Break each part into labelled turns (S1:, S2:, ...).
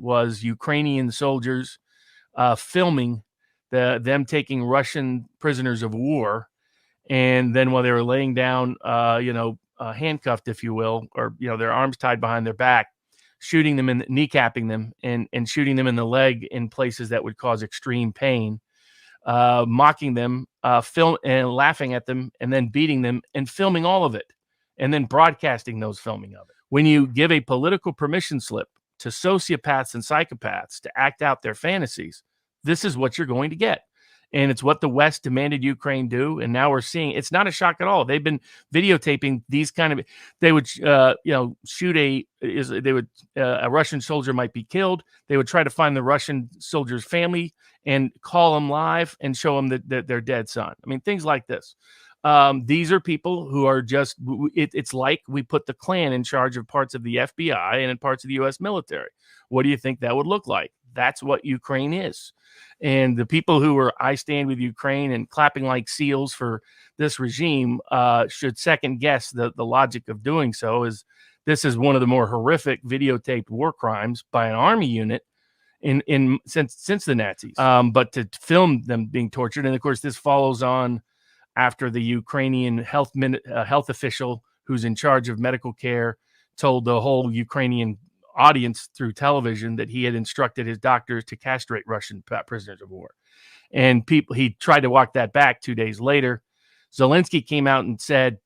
S1: was Ukrainian soldiers filming them taking Russian prisoners of war, and then while they were laying down, handcuffed, if you will, or their arms tied behind their back, shooting them and kneecapping them and shooting them in the leg in places that would cause extreme pain, mocking them, film and laughing at them, and then beating them and filming all of it, and then broadcasting those filming of it. When you give a political permission slip to sociopaths and psychopaths to act out their fantasies, this is what you're going to get. And it's what the West demanded Ukraine do. And now we're seeing it's not a shock at all. They've been videotaping these kind of. They would, shoot a Russian soldier might be killed. They would try to find the Russian soldier's family and call them live and show them that their dead son. I mean, things like this. These are people who are just. It's like we put the Klan in charge of parts of the FBI and in parts of the U.S. military. What do you think that would look like? That's what Ukraine is. And the people who are I stand with Ukraine and clapping like seals for this regime should second guess the logic of doing so. Is this is one of the more horrific videotaped war crimes by an army unit since the Nazis. But to film them being tortured, and of course this follows on after the Ukrainian health official who's in charge of medical care told the whole Ukrainian audience through television that he had instructed his doctors to castrate Russian prisoners of war. And he tried to walk that back 2 days later. Zelensky came out and said,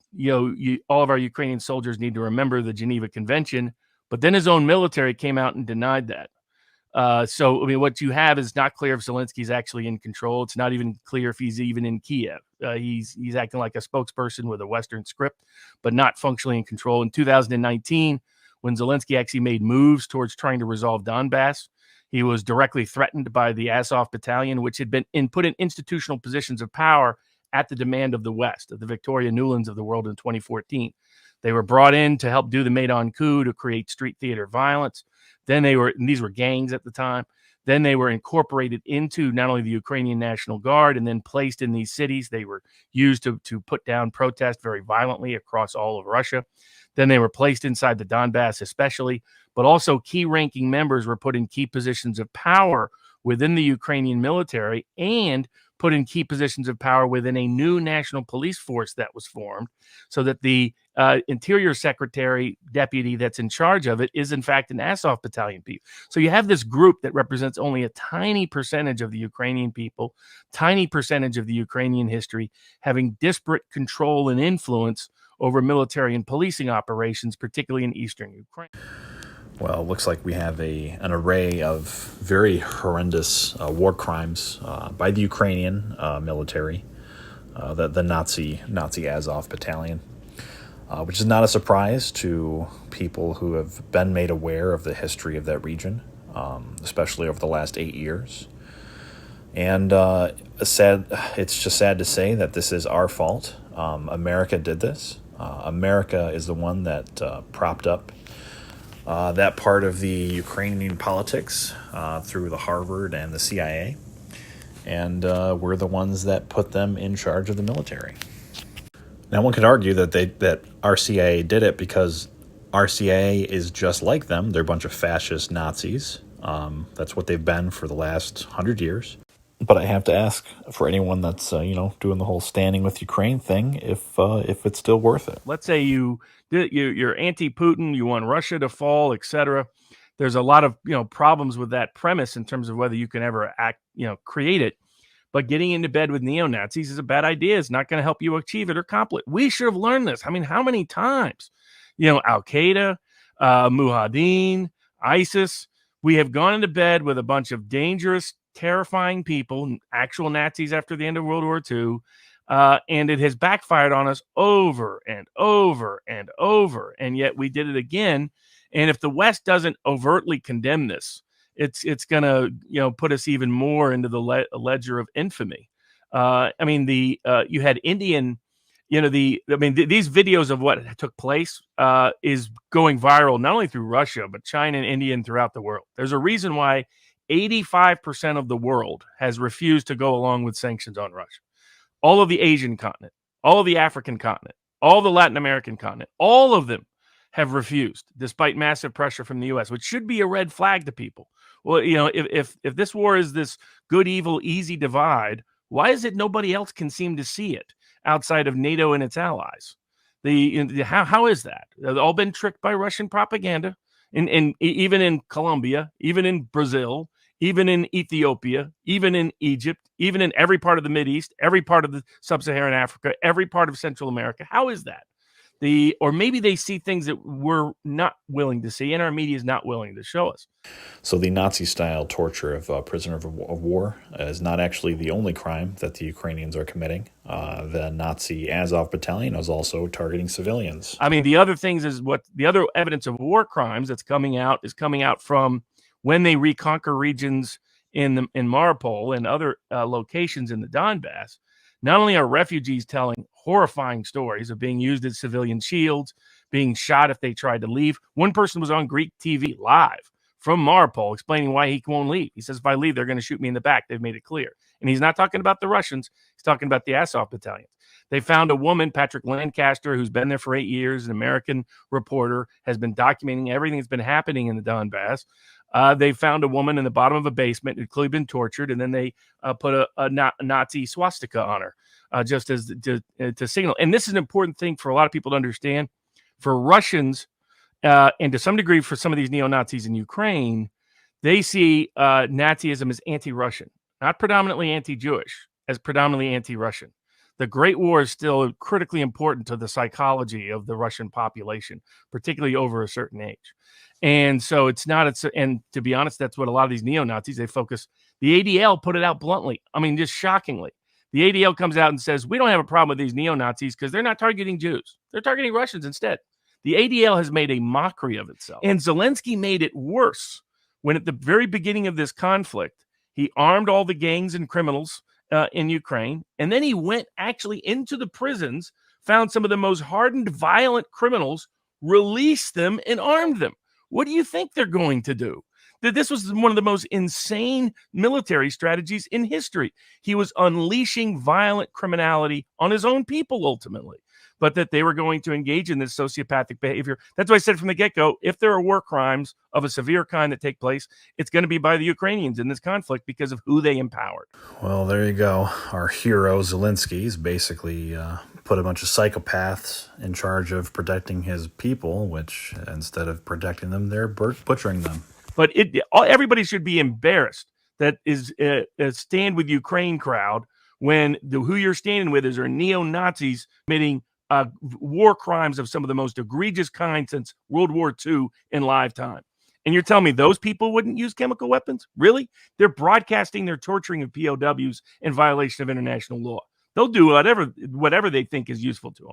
S1: all of our Ukrainian soldiers need to remember the Geneva Convention. But then his own military came out and denied that. What you have is not clear if Zelensky's actually in control. It's not even clear if he's even in Kiev. He's acting like a spokesperson with a Western script, but not functionally in control. In 2019, when Zelensky actually made moves towards trying to resolve Donbass, he was directly threatened by the Azov Battalion, which had been put in institutional positions of power at the demand of the West, of the Victoria Nulands of the world in 2014. They were brought in to help do the Maidan coup, to create street theater violence. Then these were gangs at the time. Then they were incorporated into not only the Ukrainian National Guard and then placed in these cities. They were used to put down protest very violently across all of Russia. Then they were placed inside the Donbass especially, but also key ranking members were put in key positions of power within the Ukrainian military and put in key positions of power within a new national police force that was formed, so that the Interior Secretary deputy that's in charge of it is in fact an Azov Battalion people. So you have this group that represents only a tiny percentage of the Ukrainian people, tiny percentage of the Ukrainian history, having disparate control and influence over military and policing operations, particularly in eastern Ukraine.
S2: Well, it looks like we have an array of very horrendous war crimes by the Ukrainian military, the Nazi Azov Battalion, which is not a surprise to people who have been made aware of the history of that region, especially over the last 8 years. And it's just sad to say that this is our fault. America did this. America is the one that propped up that part of the Ukrainian politics through the Harvard and the CIA. And we're the ones that put them in charge of the military. Now, one could argue that our CIA did it because our CIA is just like them. They're a bunch of fascist Nazis. That's what they've been for the last 100 years. But I have to ask for anyone that's doing the whole standing with Ukraine thing if it's still worth it.
S1: Let's say you're anti-Putin, you want Russia to fall, etc. There's a lot of problems with that premise in terms of whether you can ever create it. But getting into bed with neo-Nazis is a bad idea. It's not going to help you achieve it or accomplish it. We should have learned this. I mean, how many times? Al-Qaeda, Mujahideen, ISIS. We have gone into bed with a bunch of dangerous, terrifying people, actual Nazis after the end of World War II, and it has backfired on us over and over and over, and yet we did it again. And if the West doesn't overtly condemn this, it's going to put us even more into the ledger of infamy. You had Indian, these videos of what took place is going viral not only through Russia but China and India and throughout the world. There's a reason why 85% of the world has refused to go along with sanctions on Russia. All of the Asian continent, all of the African continent, all the Latin American continent, all of them have refused, despite massive pressure from the U.S., which should be a red flag to people. Well, if this war is this good, evil, easy divide, why is it nobody else can seem to see it outside of NATO and its allies? How is that? They've all been tricked by Russian propaganda, even in Colombia, even in Brazil, even in Ethiopia, even in Egypt, even in every part of the Mideast, every part of the sub-Saharan Africa, every part of Central America. How is that? Or maybe they see things that we're not willing to see, and our media is not willing to show us.
S2: So the Nazi-style torture of prisoners of war is not actually the only crime that the Ukrainians are committing. The Nazi Azov Battalion is also targeting civilians.
S1: I mean, the other things is what the other evidence of war crimes that's coming out from when they reconquer regions in Mariupol and other locations in the Donbass. Not only are refugees telling horrifying stories of being used as civilian shields, being shot if they tried to leave. One person was on Greek TV live from Mariupol explaining why he won't leave. He says, if I leave, they're going to shoot me in the back. They've made it clear. And he's not talking about the Russians. He's talking about the Azov battalions. They found a woman, Patrick Lancaster, who's been there for 8 years, an American reporter, has been documenting everything that's been happening in the Donbass. They found a woman in the bottom of a basement who'd clearly been tortured, and then they put a Nazi swastika on her just as to signal. And this is an important thing for a lot of people to understand. For Russians, and to some degree for some of these neo-Nazis in Ukraine, they see Nazism as anti-Russian, not predominantly anti-Jewish, as predominantly anti-Russian. The Great War is still critically important to the psychology of the Russian population, particularly over a certain age. And so it's not, and to be honest, that's what a lot of these neo-Nazis, they focus. The ADL put it out bluntly. I mean, just shockingly. The ADL comes out and says, we don't have a problem with these neo-Nazis because they're not targeting Jews. They're targeting Russians instead. The ADL has made a mockery of itself. And Zelensky made it worse when at the very beginning of this conflict, he armed all the gangs and criminals in Ukraine. And then he went actually into the prisons, found some of the most hardened, violent criminals, released them and armed them. What do you think they're going to do? That this was one of the most insane military strategies in history. He was unleashing violent criminality on his own people ultimately, but that they were going to engage in this sociopathic behavior. That's why I said from the get-go, if there are war crimes of a severe kind that take place, it's going to be by the Ukrainians in this conflict because of who they empowered.
S2: Well, there you go. Our hero, Zelensky's basically put a bunch of psychopaths in charge of protecting his people, which instead of protecting them, they're butchering them.
S1: But everybody should be embarrassed that is a stand with Ukraine crowd when who you're standing with is neo-Nazis committing war crimes of some of the most egregious kind since World War II in live time. And you're telling me those people wouldn't use chemical weapons? Really? They're broadcasting their torturing of POWs in violation of international law. They'll do whatever they think is useful to them.